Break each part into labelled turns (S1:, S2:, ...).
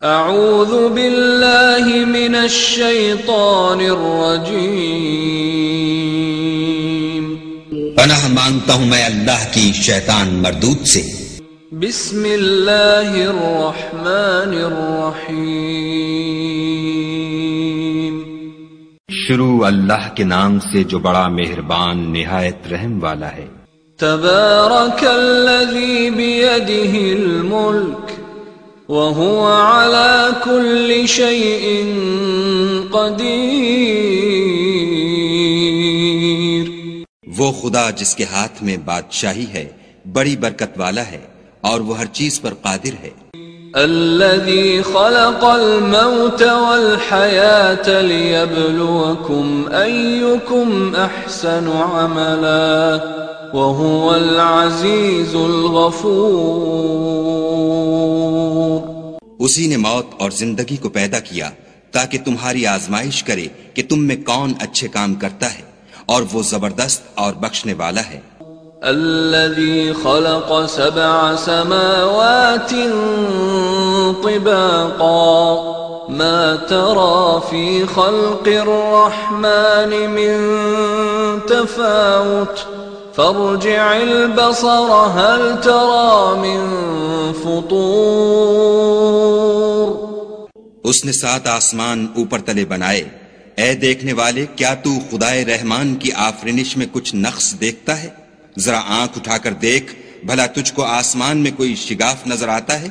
S1: اعوذ باللہ من الشیطان الرجیم،
S2: پناہ مانگتا ہوں میں اللہ کی شیطان مردود سے۔
S1: بسم اللہ الرحمن الرحیم،
S3: شروع اللہ کے نام سے جو بڑا مہربان نہایت رحم والا ہے۔
S1: تبارک الذی بیدہ الملک وهو على كل شيء قدیر،
S2: وہ خدا جس کے ہاتھ میں بادشاہی ہے بڑی برکت والا ہے اور وہ ہر چیز پر قادر ہے۔
S1: الذي خلق الموت والحياة ليبلوكم أيكم أحسن عملا وهو العزيز الغفور،
S2: اسی نے موت اور زندگی کو پیدا کیا تاکہ تمہاری آزمائش کرے کہ تم میں کون اچھے کام کرتا ہے، اور وہ زبردست اور بخشنے والا ہے۔
S1: الذي خلق 7 سماوات طباقا ما ترى في خلق الرحمن من تفاوت فارجع البصر هل ترى من فطور۔
S2: اس نے 7 آسمان اوپر تلے بنائے، اے دیکھنے والے کیا تو خدائے رحمان کی آفرینش میں کچھ نقص دیکھتا ہے؟ ذرا آنکھ اٹھا کر دیکھ بھلا تجھ کو آسمان میں کوئی شگاف نظر آتا ہے؟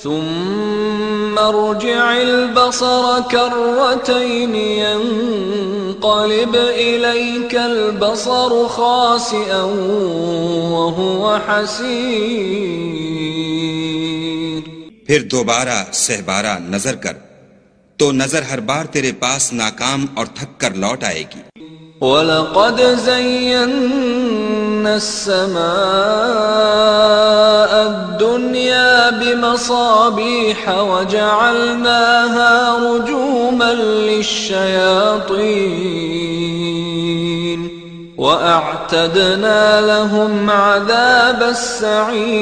S1: ثم ارجع البصر كرتين ينقلب إليك البصر خاسئا وهو حسير،
S2: پھر دوبارہ سہبارہ نظر کر تو نظر ہر بار تیرے پاس ناکام اور تھک کر لوٹ آئے گی۔
S1: وَلَقَدْ زَيَّنَّا السَّمَاءَ الدُّنْيَا بِمَصَابِيحَ وَجَعَلْنَاهَا رُجُومًا لِلشَّيَاطِينِ وَأَعْتَدْنَا لَهُمْ عَذَابَ السَّعِيرِ،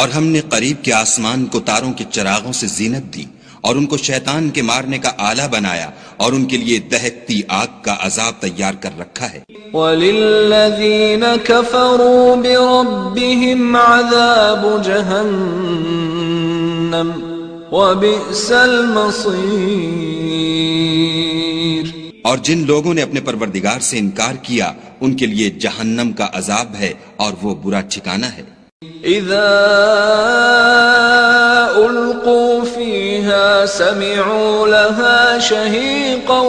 S2: اور ہم نے قریب کے آسمان کو تاروں کے چراغوں سے زینت دی اور ان کو شیطان کے مارنے کا آلہ بنایا اور ان کے لیے دہکتی آگ کا عذاب تیار کر رکھا ہے۔
S1: وَلِلَّذِينَ كَفَرُوا بِرَبِّهِمْ عَذَابُ جَهَنَّمَ وَبِئْسَ الْمَصِيرُ،
S2: اور جن لوگوں نے اپنے پروردگار سے انکار کیا ان کے لیے جہنم کا عذاب ہے اور وہ برا ٹھکانہ ہے۔
S1: اذا القوا فيها سمعوا لها شهيقا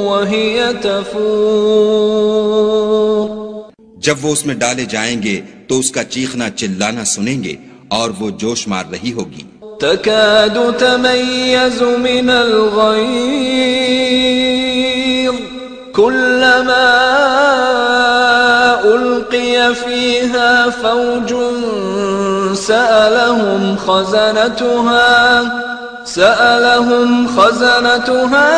S1: وهي تفور،
S2: جب وہ اس میں ڈالے جائیں گے تو اس کا چیخنا چلانا سنیں گے اور وہ جوش مار رہی ہوگی۔
S1: تكاد تميز من الغيظ كلما ألقي فيها فوج سألهم خزنتها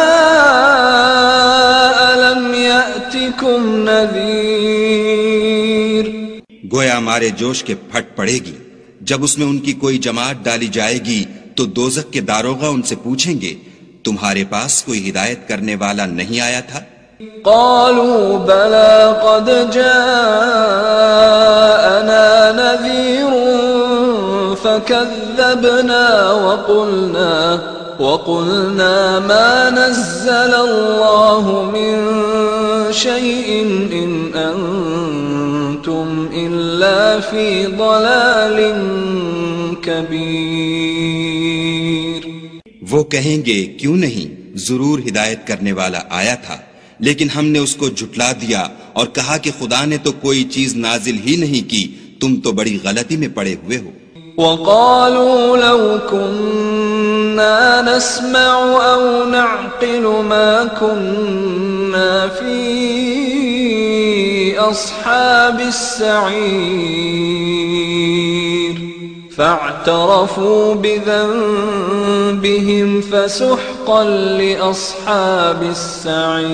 S1: ألم يأتكم نذير،
S2: گویا ہمارے جوش کے پھٹ پڑے گی جب اس میں ان کی کوئی جماعت ڈالی جائے گی تو دوزخ کے داروغہ ان سے پوچھیں گے تمہارے پاس کوئی ہدایت کرنے والا نہیں آیا تھا؟
S1: قالوا بلى قد جاءنا نذير فكذبنا وقلنا ما نزل الله من شيء إن أنتم إلا في ضلال كبير۔
S2: وہ کہیں گے کیوں نہیں، ضرور ہدایت کرنے والا آیا تھا، لیکن ہم نے اس کو جھٹلا دیا اور کہا کہ خدا نے تو کوئی چیز نازل ہی نہیں کی، تم تو بڑی غلطی میں پڑے ہوئے ہو۔
S1: وَقَالُوا لَوْ كُنَّا نَسْمَعُ أَوْ نَعْقِلُ مَا كُنَّا فِي أَصْحَابِ السَّعِيرِ فَاعْتَرَفُوا بِذَنبِهِمْ فَسُحْقًا لِأَصْحَابِ السَّعِيرِ،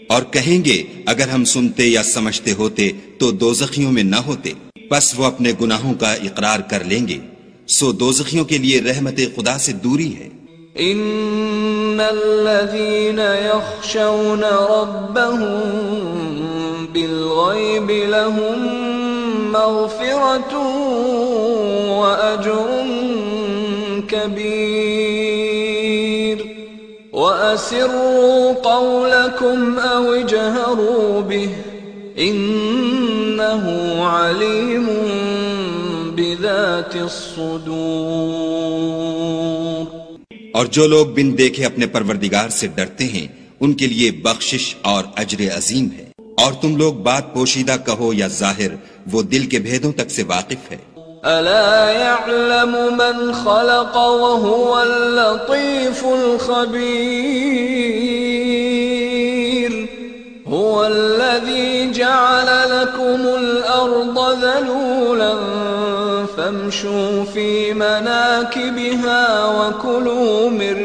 S2: اور کہیں گے اگر ہم سنتے یا سمجھتے ہوتے تو دوزخیوں میں نہ ہوتے۔ پس وہ اپنے گناہوں کا اقرار کر لیں گے، سو دوزخیوں کے لیے رحمت خدا سے دوری ہے۔
S1: ان الذين يخشون ربهم بالغيب لهم مغفرة واجر كبير واسروا قولكم او اجهروا به انه عليم بذات الصدور۔
S2: اور جو لوگ بن دیکھے اپنے پروردگار سے ڈرتے ہیں ان کے لیے بخشش اور اجر عظیم ہے۔ اور تم لوگ بات پوشیدہ کہو یا ظاہر، وہ دل کے بھیدوں تک سے واقف ہے۔
S1: الا يعلم من خلق وهو اللطيف الخبير هو الذي جعل لكم الارض ذلولا فامشوا في مناكبها وكلوا من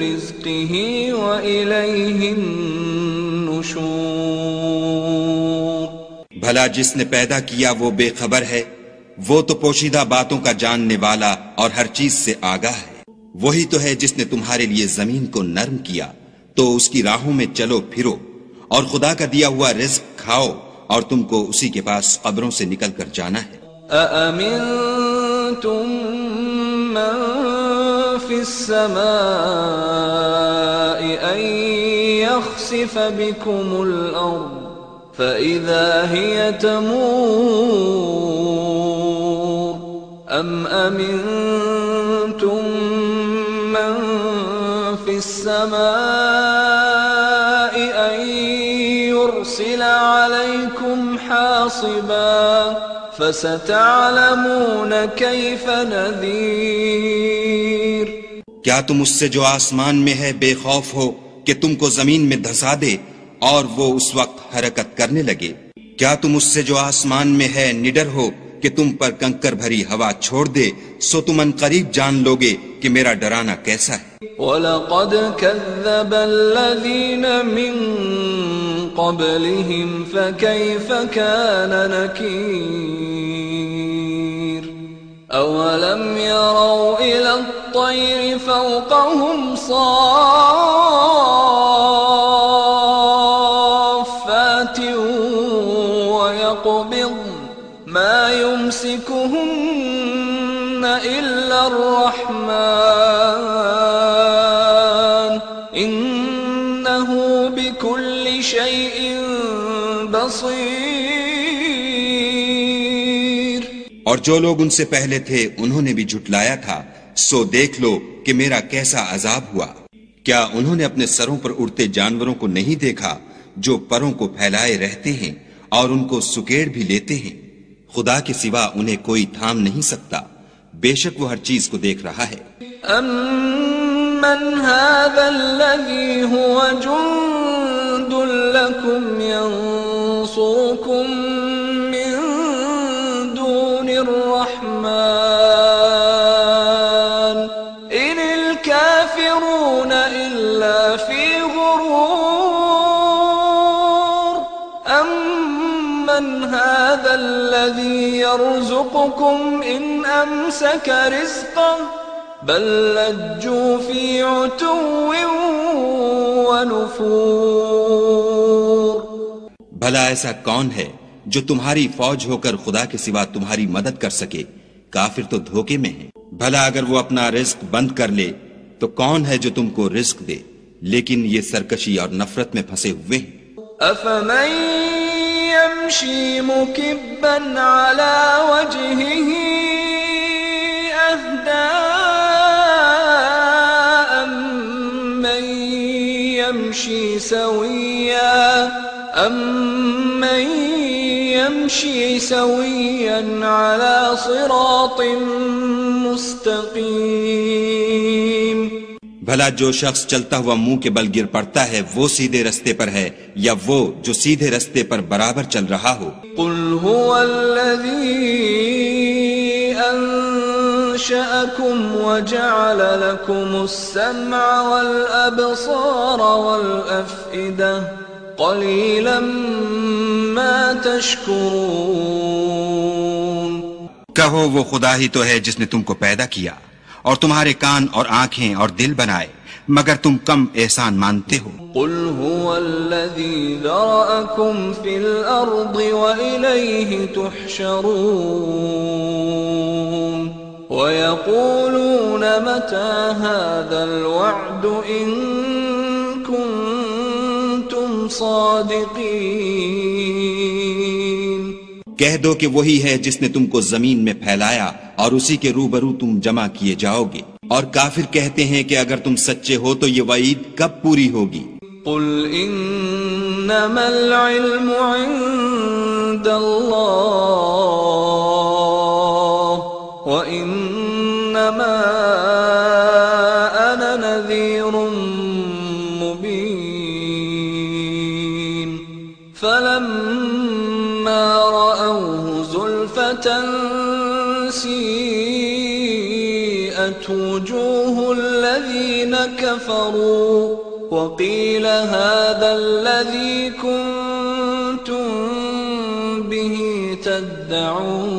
S1: رزقه وإليه النشور۔
S2: بھلا جس نے پیدا کیا وہ بے خبر ہے؟ وہ تو پوشیدہ باتوں کا جاننے والا اور ہر چیز سے آگاہ ہے۔ وہی تو ہے جس نے تمہارے لیے زمین کو نرم کیا تو اس کی راہوں میں چلو پھرو، اور خدا کا دیا ہوا رزق کھاؤ، اور تم کو اسی کے پاس قبروں سے نکل کر جانا ہے۔
S1: أأمنتم من في السماء أن يخسف بكم الأرض فإذا هي تمور أم أمنتم من في السماء أن يرسل عليكم حاصبا فستعلمون كيف نذير۔
S2: کیا تم اس سے جو آسمان میں ہے بے خوف ہو کہ تم کو زمین میں دھسا دے اور وہ اس وقت حرکت کرنے لگے؟ کیا تم اس سے جو آسمان میں ہے نڈر ہو کہ تم پر کنکر بھری ہوا چھوڑ دے؟ سو تم ان قریب جان لوگے کہ میرا ڈرانا کیسا ہے۔
S1: وَلَقَدْ كَذَّبَ الَّذِينَ مِن قَبْلِهِمْ فَكَيْفَ كَانَ نَكِيرِ أَوَلَمْ يَرَوْا إِلَى الطَّيْرِ فَوْقَهُمْ صَافَّاتٍ وَيَقْبِضْنَ مَا يُمْسِكُهُنَّ إِلَّا الرَّحْمَنُ إِنَّهُ بِكُلِّ شَيْءٍ بَصِيرٌ۔
S2: اور جو لوگ ان سے پہلے تھے انہوں نے بھی جھٹلایا تھا، سو دیکھ لو کہ میرا کیسا عذاب ہوا۔ کیا انہوں نے اپنے سروں پر اڑتے جانوروں کو نہیں دیکھا جو پروں کو پھیلائے رہتے ہیں اور ان کو سکیڑ بھی لیتے ہیں؟ خدا کے سوا انہیں کوئی تھام نہیں سکتا، بے شک وہ ہر چیز کو دیکھ رہا ہے۔
S1: أَمَّنْ هَذَا الَّذِي هُوَ جُنْدٌ لَكُمْ يَنْصُرُكُمْ مِنْ دُونِ الرَّحْمَنِ إِنِ الْكَافِرُونَ إِلَّا فِي غُرُورٍ أَمَّنْ هَذَا الَّذِي يَرْزُقُكُمْ إِنْ أَمْسَكَ رِزْقَهُ بل لجوا في عتو ونفور۔
S2: بھلا ایسا کون ہے جو تمہاری فوج ہو کر خدا کے سوا تمہاری مدد کر سکے؟ کافر تو دھوکے میں ہیں۔ بھلا اگر وہ اپنا رزق بند کر لے تو کون ہے جو تم کو رزق دے؟ لیکن یہ سرکشی اور نفرت میں پھنسے ہوئے ہیں۔
S1: أفمن يمشي مكبا على وجهه أهدى أمن يمشي سويا على صراط مستقيم۔
S2: بھلا جو شخص چلتا ہوا منہ کے بل گر پڑتا ہے وہ سیدھے رستے پر ہے یا وہ جو سیدھے رستے پر برابر چل رہا ہو؟
S1: قل هو الذي أنشأكم وجعل لكم السمع والأبصار والأفئدة قليلا ما تشكرون
S2: کہو وہ خدا ہی تو ہے جس نے تم کو پیدا کیا اور تمہارے کان اور آنکھیں اور دل بنائے، مگر تم کم احسان مانتے ہو۔
S1: قل هو الذي ذرأكم في الأرض وإليه تحشرون ويقولون متى هذا الوعد إن كنتم صادقين۔
S2: کہہ دو کہ وہی ہے جس نے تم کو زمین میں پھیلایا اور اسی کے روبرو تم جمع کیے جاؤ گے، اور کافر کہتے ہیں کہ اگر تم سچے ہو تو یہ وعید کب پوری ہوگی؟
S1: قل انما العلم عند اللہ وانما انا نذیر مبین فلما رأوه زلفة سیئت وجوه الذین كفروا وقیل هذا الذی کنتم به تدعون۔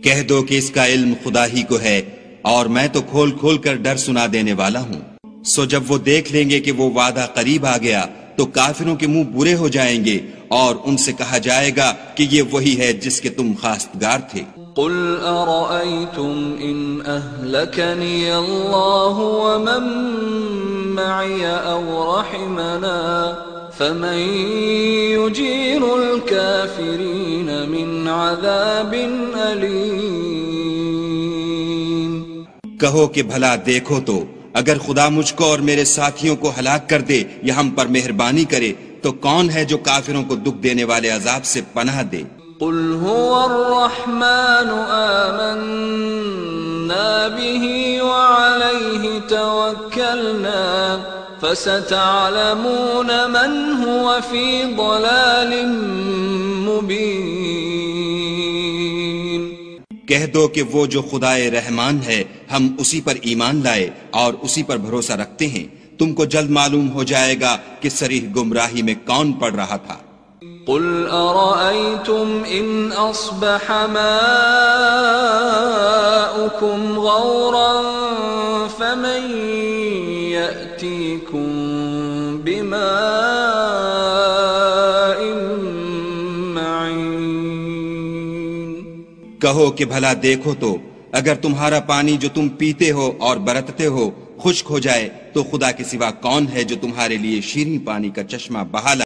S2: کہہ دو کہ اس کا علم خدا ہی کو ہے اور میں تو کھول کھول کر ڈر سنا دینے والا ہوں۔ سو جب وہ دیکھ لیں گے کہ وہ وعدہ قریب آ گیا تو کافروں کے منہ برے ہو جائیں گے اور ان سے کہا جائے گا کہ یہ وہی ہے جس کے تم خواستگار تھے۔
S1: قل ارأيتم ان اهلكني الله ومن معي او رحمنا فمن يجير الكافرين من عذاب أليم۔
S2: کہو کہ بھلا دیکھو تو اگر خدا مجھ کو اور میرے ساتھیوں کو ہلاک کر دے یا ہم پر مہربانی کرے تو کون ہے جو کافروں کو دکھ دینے والے عذاب سے پناہ دے؟
S1: قل هو الرحمن آمنا به وعليه توكلنا فستعلمون من هو في ضلال مبين۔
S2: کہہ دو کہ وہ جو خدائے رحمان ہے ہم اسی پر ایمان لائے اور اسی پر بھروسہ رکھتے ہیں، تم کو جلد معلوم ہو جائے گا کہ صریح گمراہی میں کون پڑ رہا تھا۔
S1: قل أرأيتم إن أصبح ماؤكم غورا فمن يأتيكم بماء معين۔
S2: کہو کہ بھلا دیکھو تو اگر تمہارا پانی جو تم پیتے ہو اور برتتے ہو خشک ہو جائے تو خدا کے سوا کون ہے جو تمہارے لیے شیریں پانی کا چشمہ بہا